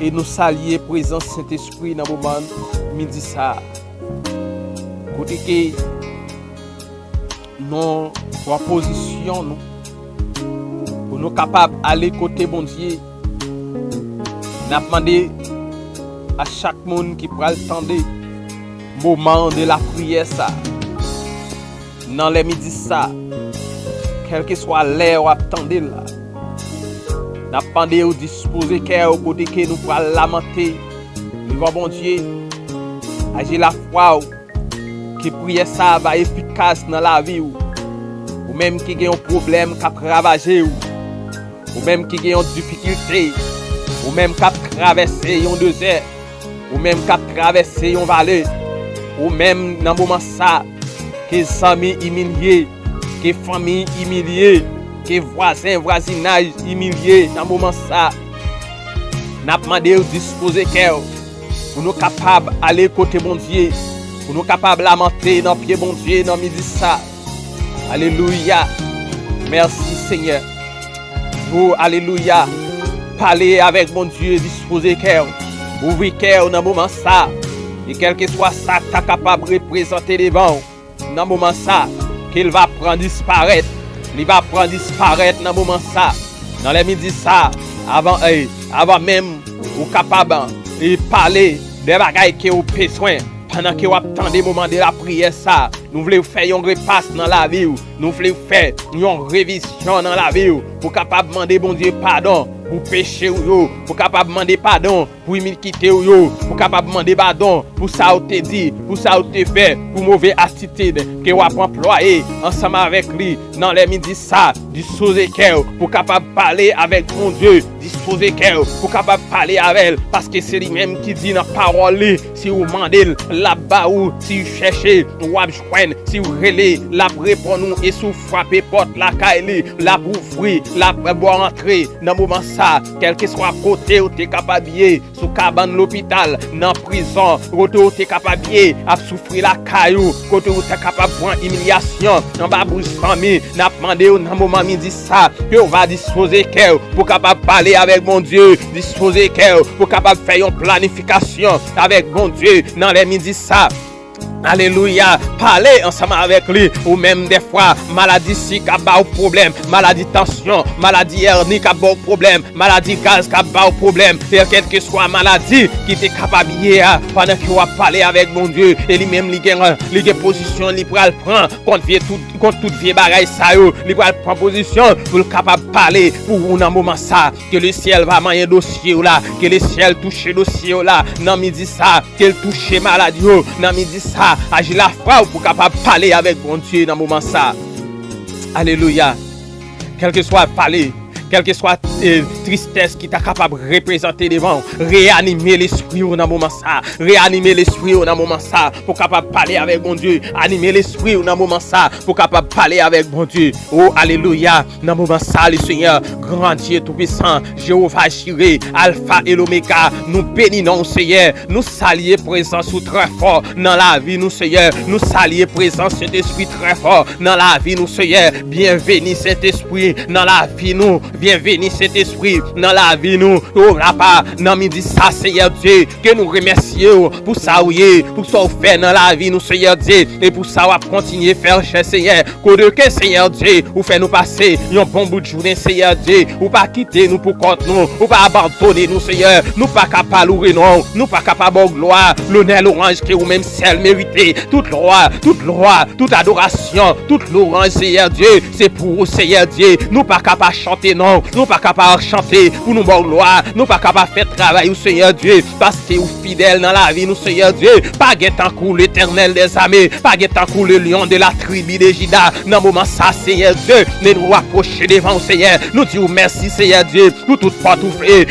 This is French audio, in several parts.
et nous saluer présence Saint-Esprit dans le moment midi ça. Côté que nous proposition nous pour nous capables d'aller côté bon Dieu. N'a demandé à chaque monde qui prend le temps de moment de la prière ça. Dans les midis ça, quel que soit l'heure où attendez là. N'a demandé au disposer cœur au côté que nous pourrons lamenter. Devant bon Dieu, agir la foi que prière ça va efficace dans la vie ou même qui a un problème qui a ravagé ou même qui a une difficulté ou même qui a traversé un désert ou même qui a traversé une vallée ou même dans le moment ça que les amis humiliés, que les familles humiliées, que les voisins, voisinage humiliés dans le moment ça. N'a demandé de disposer cœur pour nous capables d'aller côté bon Dieu, pour nous capables de lamenter dans pied bon Dieu dans midi ça. Alléluia. Merci Seigneur. Vous, alléluia. Parlez avec mon Dieu, disposez cœur. Ouvrez cœur dans le moment ça. Et quel que soit ça, tu es capable de représenter devant. Dans le moment ça, qu'il va prendre disparaître. Il va prendre disparaître dans le moment ça. Dans les midis ça, avant même, vous capable de parler des bagailles que vous avez besoin. Pendant que vous attendez le moment de la prière ça, nous voulons faire un repasse dans la vie. Nous voulons faire une révision dans la vie. Pour capable demander bon Dieu pardon pour péché ou pour capable demander pardon pour iniquité ou pour capable demander pardon pour ça ou te dit, pour ça ou te fait, pour mauvaise attitude que vous avez employé ensemble avec lui dans les midis ça, disposer cœur pour capable parler avec mon Dieu, disposer cœur pour capable parler avec elle parce que c'est lui-même qui dit dans la parole si vous demandez là-bas ou si vous cherchez ou joindre, si vous relez la répond nous et si vous frappez porte la caille la ouvrir, la boire entrer dans le moment ça, quel que soit côté où tu es capable de sous cabane l'hôpital, dans prison, côté où tu es capable de souffrir la caillou, côté où tu es capable de prendre humiliation, dans la bouche famille, n'a demandé dans le moment midi ça, que on va disposer cœur pour capable parler avec mon Dieu, disposer cœur pour capable faire une planification avec mon Dieu dans les midis ça. Alléluia, parlez ensemble avec lui ou même des fois maladie si qui a pas problème, maladie tension, maladie hernie qui a pas problème, maladie gaz qui a pas problème, et quelle que soit maladie qui est capable hier pendant qu'il va parler avec mon Dieu et lui-même il a position il va prendre contre toute vie bagaille ça yo, il va prendre position pour capable parler pour un moment ça que le ciel va manger dossier là, que le ciel touche dossier là, dans midi ça, qu'il touche maladie dans midi ça. Agir la foi pour capable parler avec mon Dieu dans le moment ça. Alléluia. Quel que soit parler, quelle que soit tristesse qui t'a capable de représenter devant, réanimer l'esprit dans le moment ça, réanimer l'esprit dans le moment ça, pour capable parler avec mon Dieu, animer l'esprit dans le moment ça, pour capable parler avec mon Dieu. Oh, alléluia, dans le moment ça, le Seigneur, grand Dieu tout-puissant, Jéhovah Jireh, Alpha et l'Oméga, nous bénissons, Seigneur, nous saluons présence très fort dans la vie, nous, Seigneur, nous saluons présence cet esprit très fort dans la vie, nous, Seigneur, bienvenue cet esprit dans la vie, nous. Bienvenue cet esprit dans la vie nous. Oh papa, dans midi ça Seigneur Dieu, que nous remercions pour ça oui, pour ça fait dans la vie nous Seigneur Dieu et pour ça on va continuer faire cher Seigneur. Que Seigneur Dieu, ou fait nous passer un bon bout de journée Seigneur Dieu, ou pas quitter nous pour compte nous, ou pas abandonner nous Seigneur, nous pas capable louer non, nous pas capable de gloire, l'honneur l'orange que vous même seul mérité, toute gloire, toute adoration, toute l'orange Seigneur Dieu, c'est pour vous Seigneur Dieu, nous pas capable chanter non. Nous pas capables de chanter pour nous bonne gloire, nous pas capables de faire travail au Seigneur Dieu, parce que vous fidèle dans la vie nous Seigneur Dieu, pas guettant coup l'Éternel des armées, pas guettant coup le lion de la tribu de Juda, dans moment ça Seigneur Dieu, nous approcher devant le Seigneur, nous disons merci Seigneur Dieu, pour toute porte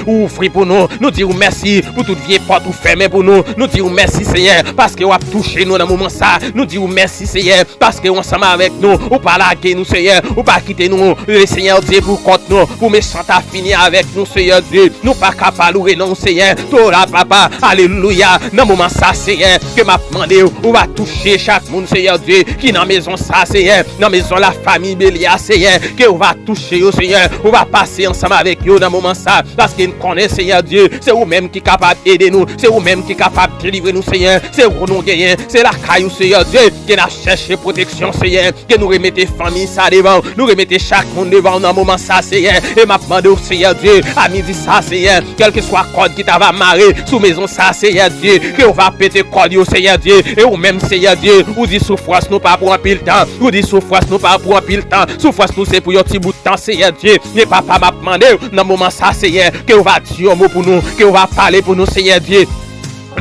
ouvrir pour nous disons merci pour toute vieille porte fermée pour nous disons merci Seigneur, parce que vous avez touché nous dans moment ça, nous disons merci Seigneur, parce que vous ensemble avec nous, ou pas laguer nous Seigneur, ou pas quitter nous, le Seigneur Dieu pour compte nous, pour méchant à finir avec nous, Seigneur Dieu. Nous pas capables de renoncer, toi là, papa, alléluia. Dans moment ça, Seigneur, que m'a demandé, on va toucher chaque monde, Seigneur Dieu, qui dans maison ça, Seigneur, dans maison la famille Bélia, Seigneur, que on va toucher, Seigneur, on va passer ensemble avec eux dans moment ça, parce qu'il nous connaît, Seigneur Dieu, c'est vous-même qui est capable d'aider nous, c'est vous-même qui est capable de délivrer nous, Seigneur, c'est vous nous gagnons, c'est la caillou, Seigneur Dieu, qui n'a cherché protection, Seigneur, que nous remettez famille ça devant, nous remettez chaque monde devant dans moment ça, Seigneur, et m'a demandé au Seigneur Dieu, à midi ça, Seigneur, quel que soit code qui t'a va marrer sous maison ça, Seigneur Dieu, que on va péter code, Seigneur Dieu, et ou même, Seigneur Dieu, ou dit souffrance nous pas pour un pile temps, ou dit souffrance nous pas pour un pile temps, souffrance nous c'est pour un petit bout de temps, Seigneur Dieu, mais papa m'a demandé dans moment ça, Seigneur, que on va dire un mot pour nous, que on va parler pour nous, Seigneur Dieu.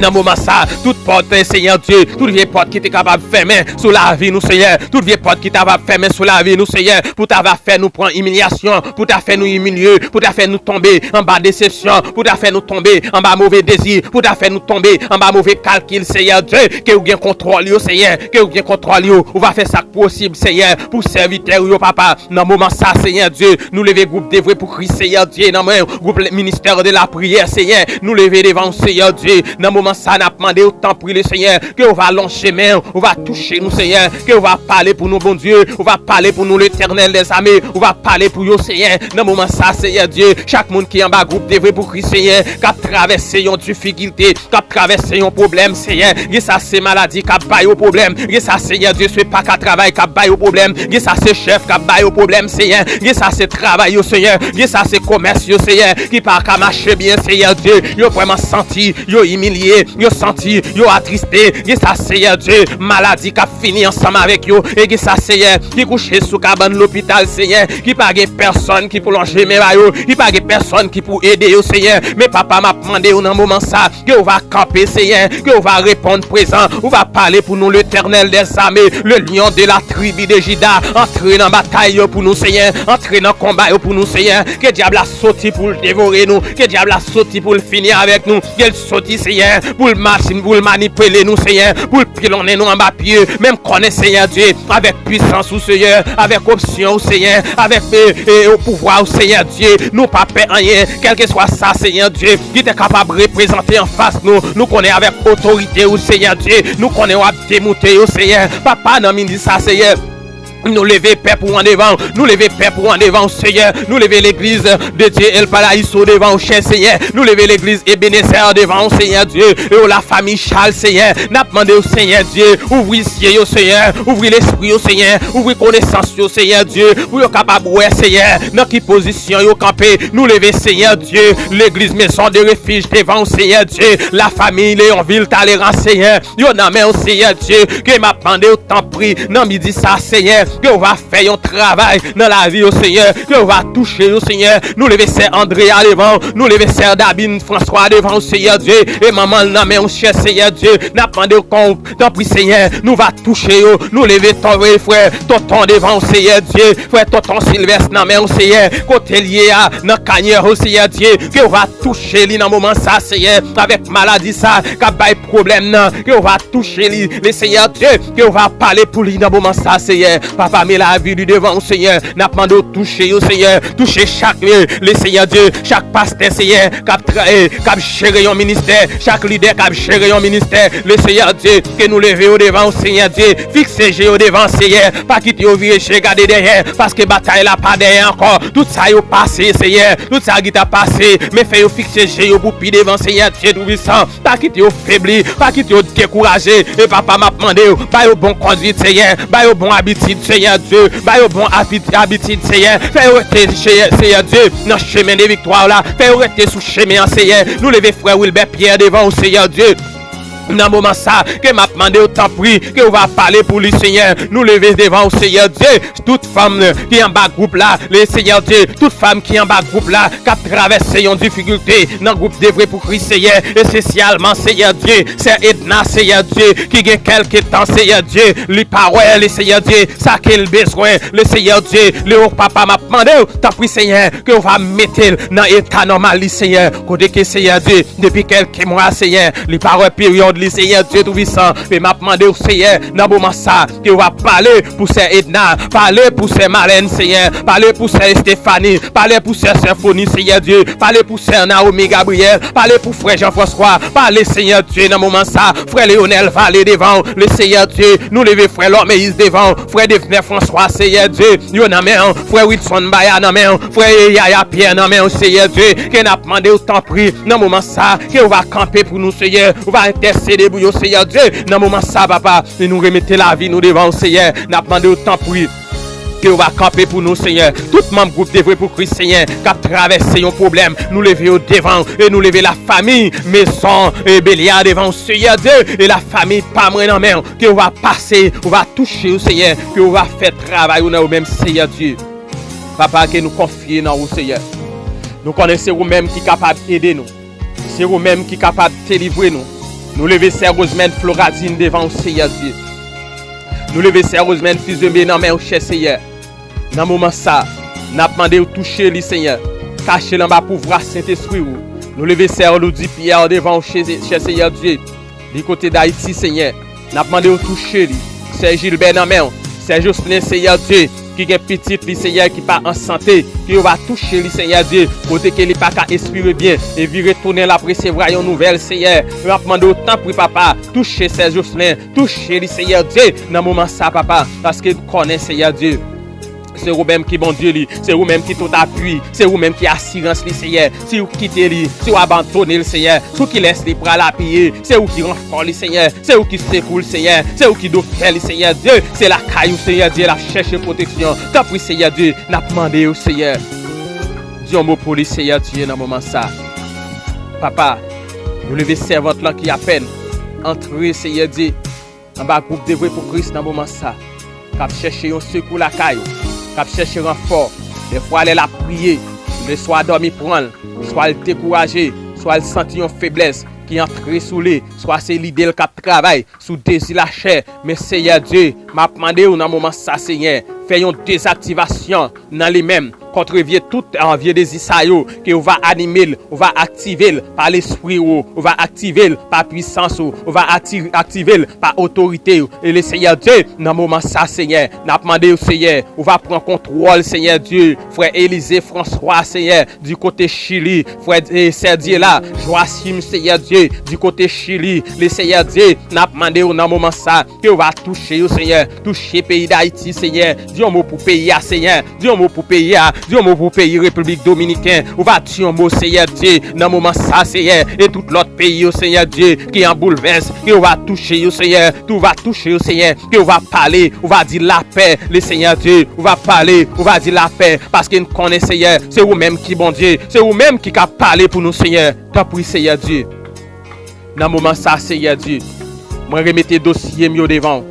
Dans le moment ça, toute porte, Seigneur Dieu, toute vieille porte qui était capable de fermer sur la vie, nous, Seigneur, toute vieille porte qui t'a capable de fermer sur la vie, nous, Seigneur, pour t'avoir fait nous prendre humiliation, pour t'avoir fait nous humilier, pour t'avoir fait nous tomber en bas déception, pour t'avoir fait nous tomber en bas mauvais désir, pour t'avoir fait nous tomber en bas mauvais calcul, Seigneur Dieu, que vous bien contrôle, Seigneur, que vous bien contrôle, on va faire ça possible, Seigneur, pour serviteur, papa, dans le moment ça, Seigneur Dieu, nous lever groupe de vrai pour Christ, Seigneur Dieu, dans le groupe ministère de la prière, Seigneur, nous lever devant, Seigneur Dieu, dans le moment ça n'a demandé autant pour le Seigneur que on va lancer chemin, on va toucher nous, Seigneur, que on va parler pour nous, bon Dieu, on va parler pour nous, l'Éternel des armées, on va parler pour nous, Seigneur, dans le moment ça, Seigneur Dieu, chaque monde qui est en bas groupe de vrai pour Christ, Seigneur, qui a traversé une difficulté, qui a traversé un problème, Seigneur, et ça c'est maladie qui a baillé au problème, et ça, Seigneur Dieu, c'est pas qu'à travail qui a baillé au problème, et ça c'est chef qui a baillé au problème, Seigneur, et ça c'est travail, Seigneur, et ça c'est commerce, Seigneur, qui pas qu'à marcher bien, Seigneur Dieu, yo vraiment senti, yo humilié, yo senti, yo attristé, et ça Seigneur Dieu, maladie qui a fini ensemble avec yo, et ça Seigneur, qui couché sous cabane l'hôpital, Seigneur, qui pas personne qui pour longer mes yo, qui pas personne qui pour aider yo, Seigneur, mais papa m'a demandé dans un moment ça, que on va camper, Seigneur, que on va répondre présent, on va parler pour nous l'Éternel des armées, le lion de la tribu de Juda, entrer dans bataille pour nous, Seigneur, entrer dans combat pour nous, Seigneur, que diable a sorti pour le dévorer nous, que diable a sorti pour le finir avec nous, qu'elle sorti, Seigneur, pour le machine, pour le manipuler nous, Seigneur, pour le pilonner nous en bas pied, même connaître, Seigneur Dieu, avec puissance ou Seigneur, avec option, Seigneur, avec au pouvoir, Seigneur Dieu, nous pas perdre rien, quel que soit ça, Seigneur Dieu, qui est capable de représenter en face nous, nous connaissons avec autorité, au Seigneur Dieu, nous connaissons à démonter, au Seigneur, papa, non, dit ça, Seigneur. Nous lever paix pour en devant, nous lever paix pour en devant, Seigneur, nous lever l'église de Dieu El Paraíso devant, cher Seigneur, nous lever l'église Ebenezer devant, Seigneur Dieu, et la famille Charles, Seigneur, n'a demandé au Seigneur Dieu, ouvrez ciel au Seigneur, ouvrez l'esprit au Seigneur, ouvrez connaissance au Seigneur Dieu, pour être capable de Seigneur, dans quelle position yo campé, nous lever Seigneur Dieu, l'église maison de refuge devant, Seigneur Dieu, la famille Léonville, Talleyrand, Seigneur, yo n'a main au Seigneur Dieu, que m'a demandé au temps pris, non midi ça, Seigneur, que on va faire un travail dans la vie au Seigneur, que on va toucher au Seigneur, nous lever Sœur Andrea devant, nous lever Sœur Dabine François devant au Seigneur Dieu, et maman n'a mais on cher Seigneur Dieu, n'a demandé au compte, tant pis Seigneur, nous va toucher, nous lever ton vrai frère, tonton devant au Seigneur Dieu, frère tonton Sylvestre n'a mais au Seigneur, côté lié à dans Cagnière au Seigneur Dieu, que on va toucher lui dans moment ça Seigneur, avec maladie ça, qu'a bail problème non, que on va toucher lui, le Seigneur Dieu, que on va parler pour lui dans moment ça Seigneur, papa mais la vie du devant au Seigneur, n'a demandé au toucher au Seigneur, toucher chaque le Seigneur Dieu, chaque pasteur Seigneur, cap gérer un ministère, chaque leader cap gérer un ministère, le Seigneur Dieu, que nous lever au devant au Seigneur Dieu, fixer au devant Seigneur, pas quitter au virer chez garder derrière, parce que bataille là pas derrière encore, tout ça y est passé Seigneur, tout ça qui t'a passé, mais fait fixer au pour devant Seigneur Dieu tout puissant, pas quitter au faibli, pas quitter au découragé, et papa m'a demandé, pas au bon conduite Seigneur, pas au bon habitude Seigneur Dieu, bah au bon habitude Seigneur, fais rester Seigneur Dieu dans le chemin de victoire là, fais rester sous chemin Seigneur, nous lever frère Wilbert Pierre devant au Seigneur Dieu. Dans le moment ça, que m'a demandé autant prix, que on va parler pour le Seigneur, nous lever devant au Seigneur Dieu, toute femme qui est en bas groupe là, le Seigneur Dieu, toute femme qui est en bas groupe là, qui a traversé une difficulté dans le groupe de vrai pour Christ Seigneur, et spécialement Seigneur Dieu, c'est Edna Seigneur Dieu, qui a quelques temps Seigneur Dieu, les paroles, le Seigneur Dieu, ça qu'il besoin, le Seigneur Dieu, le haut papa m'a demandé, t'as pris Seigneur, que on va mettre dans l'état normal, Seigneur, côté que Seigneur Dieu, depuis quelques mois Seigneur, les paroles période monde, Seigneur Dieu Tout-Puissant. Et m'a demandé au Seigneur, dans le moment ça, que va parler pour ces Edna, parler pour ces Marlène, Seigneur, parler pour ces Stéphanie, parler pour ces Symphonie, Seigneur Dieu, parler pour ces Naomi Gabriel, parler pour frère Jean-François, parler, Seigneur Dieu, dans le moment ça, frère Léonel va aller devant, le Seigneur Dieu, nous lever frère Lormeis devant, frère Devner François, Seigneur Dieu, yo nan men, frère Wilson Baya nan men, frère Yaya Pierre nan men, Seigneur Dieu, que n'a demandé au temps pris, dans le moment ça, que va camper pour nous, Seigneur, on va intercéder pour nous, Seigneur Dieu, dans le moment ça, papa, et nous remettez la vie, nous devant, Seigneur, n'a demandé au temps pris, que va camper pour nous, Seigneur. Tout membre groupe d'œuvre pour Christ, Seigneur, qui a traversé un problème, nous lever au devant et nous lever la famille, maison et Béliard devant, Seigneur Dieu, et la famille pas moins en main, que va passer, on va toucher au Seigneur, que on va faire travail au même, Seigneur Dieu. Papa, que nous confions dans vous, Seigneur. Nous connaissons vous-même qui est capable d'aider nous. C'est vous-même qui est capable de délivrer nous. Nous lever sérieusement Floradine devant, Seigneur Dieu. Nous lever sérieusement fils de bien dans main, cher Seigneur. Dans le moment ça, nous avons demandé de toucher le Seigneur. Cacher dans bas pouvoir Saint-Esprit. Nous lever sérieusement Pierre devant, cher Seigneur Dieu. Du côté d'Haïti, Seigneur. Nous avons demandé de toucher lui. C'est Gilbert dans main. C'est Jocelyn, Seigneur Dieu. Qui est petit, le Seigneur, qui n'est pas en santé, qui va toucher le Seigneur Dieu, côté qu'il n'est pas qu'à expirer bien, et puis retourner la recevoir une nouvelle, Seigneur. Je vais demander autant pour papa, toucher ces Jocelyn, toucher le Seigneur Dieu, dans le moment ça, papa, parce qu'il connaît, Seigneur Dieu. C'est vous-même qui bon Dieu, c'est vous-même qui tout appuie, c'est vous-même qui assurance le Seigneur. Si vous quittez lui, si vous abandonnez le Seigneur, si vous qui laissez les bras l'appuyer, c'est vous qui renforcez le Seigneur, c'est vous qui secoue le Seigneur, c'est vous qui docteur le Seigneur Dieu, c'est la caillou Seigneur Dieu, la cherche protection. Tant pis Seigneur Dieu, n'a demandé au Seigneur. Dis un mot pour le Seigneur Dieu dans le moment ça. Papa, vous levez servante là qui a peine, entrez Seigneur Dieu, en bas groupe de pour Christ dans le moment ça. Cap chercher un secours la caillou. Cap chercher renfort, des fois elle a prié, mais soit dormi prendre, soit elle découragé, soit elle sentit une faiblesse qui entre sous lui, soit c'est l'idée le cap travail sous désir la chair, mais Seigneur Dieu m'a demandé dans moment ça Seigneur, fait une désactivation dans les mêmes contre tout envie des Isaïo que on va animer, on va activer par l'esprit, on va activer par puissance, on va activer par autorité. Et le Seigneur Dieu, dans le moment ça, Seigneur, n'a demandé au Seigneur, on va prendre contrôle, Seigneur Dieu, frère Élisée François, Seigneur, du côté Chili, frère Serdier là, Joachim, Seigneur Dieu, du côté Chili, le Seigneur Dieu, n'a demandé dans le moment ça, que on va toucher au Seigneur, toucher le pays d'Haïti, Seigneur, dis un mot pour pays, Seigneur, dis un mot pour pays, dis un mot pour pays République Dominicaine. On va dire un mot, Seigneur Dieu, dans le moment ça, Seigneur, et tout l'autre pays, Seigneur Dieu, qui en bouleverse, qui on va toucher, Seigneur, tout va toucher, Seigneur, qui on va parler, on va dire la paix, le Seigneur Dieu, on va parler, on va dire la paix, parce qu'il nous connaît, Seigneur, c'est vous-même qui, bon Dieu, c'est vous-même qui a parlé pour nous, Seigneur. Tant pis, Seigneur Dieu. Dans le moment ça, Seigneur Dieu, moi remettez dossier mieux devant,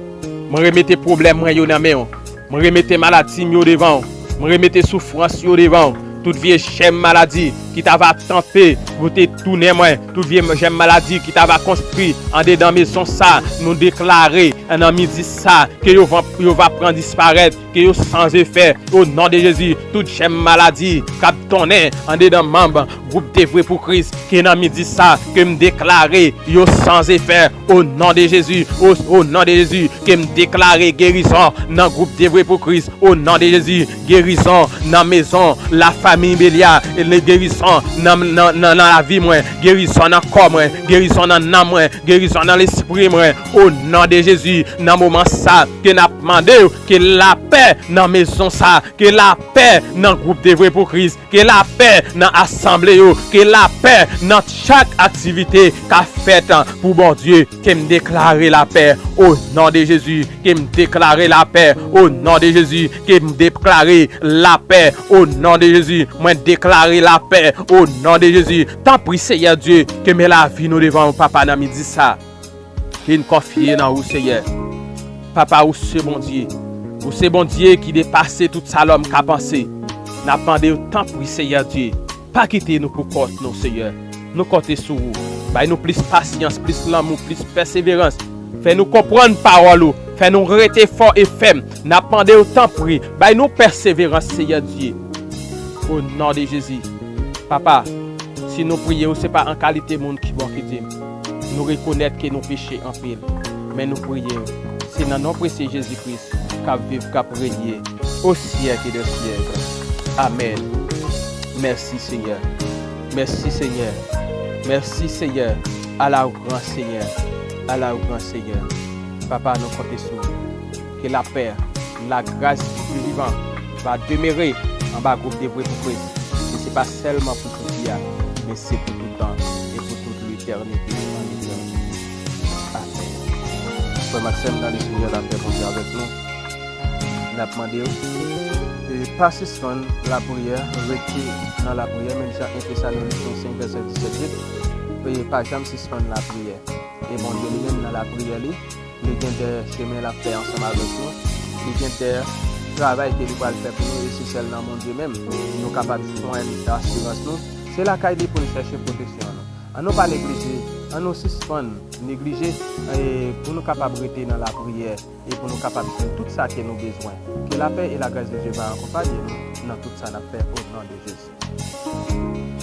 moi remettez problème moi dans main, moi remettez maladie mieux devant. Je remettez souffrance devant, toute vieille j'aime maladie qui t'ava tenté, vous te tourner moi, toute vieille j'aime maladie qui t'ava construit en dedans maison ça, nous déclarer en midi ça, que yo va prendre disparaître, que yo sans effet, au nom de Jésus, toute j'aime maladie, cap tonner en dedans membre, groupe de vrai pour Christ, qui en midi ça, que me déclarer, yo sans effet, au nom de Jésus, au nom de Jésus, que me déclarer guérison dans groupe de vrai pour Christ, au nom de Jésus, guérison dans maison, la famille Béliard, et les guérisons dans la vie, guérison dans le corps, guérison dans l'âme, guérison dans l'esprit, au nom de Jésus, dans le moment ça, que n'a demandé que la paix dans la maison ça, que la paix dans le groupe de vrai pour Christ, que la paix dans l'assemblée, que la paix dans chaque activité qu'a faite pour bon Dieu, que me déclare la paix au nom de Jésus, que me déclare la paix au nom de Jésus, que me déclare la paix au nom de Jésus, moi déclarer la paix au nom de Jésus. Tant pis Seigneur Dieu, que met la vie nous devant papa dans midi ça. Qui nous confie dans vous Seigneur. Papa ou c'est bon Dieu. Ou c'est bon Dieu qui dépasse tout ça l'homme qu'a pensé. N'a demandé tant pis Seigneur Dieu. Pas quitter nous pour compte nous Seigneur. Nous compter sur vous. Bah nous plus patience, plus l'amour, plus persévérance. Fais nous comprendre parole. Fais nous rester fort et ferme. N'a demandé autant prix. Bah nous persévérance Seigneur Dieu. Au nom de Jésus. Papa, si nous prions, ce n'est pas en qualité monde qui bon qui dit. nous reconnaître que nous péchons en pile. Mais nous prions, c'est dans notre précieux Jésus-Christ qu'a vivre, qu'a régner au siècle des siècles. Amen. Merci Seigneur. Merci Seigneur. Merci Seigneur. À la grand Seigneur. À la grand Seigneur. Papa, nous comptons sur que la paix, la grâce du vivant va demeurer en bas groupe de vrai pour Christ. Et ce n'est pas seulement pour tout le temps, mais c'est pour tout le temps et pour toute l'éternité. Amen. Frère Maxime, dans le Seigneur, la paix pour avec nous. Nous avons demandé de passer la prière, rester dans la prière, même si on fait ça dans le 5 verset 17. Veuillez pas jamais suspendre la prière. Et bon Dieu lui-même dans la prière, il y a des chemins à faire ensemble avec nous. Il y a des travail que nous allons faire pour nous, et c'est seulement mon Dieu même. Nous sommes capables de faire une assurance. C'est la caille pour nous chercher protection. On ne pas négliger, on nous suspendre, négliger pour nous capables de rester dans la prière et pour nous capables de faire tout ça que nous avons besoin. Que la paix et la grâce de Dieu va accompagner nous dans tout ça qu'on a fait au nom de Jésus.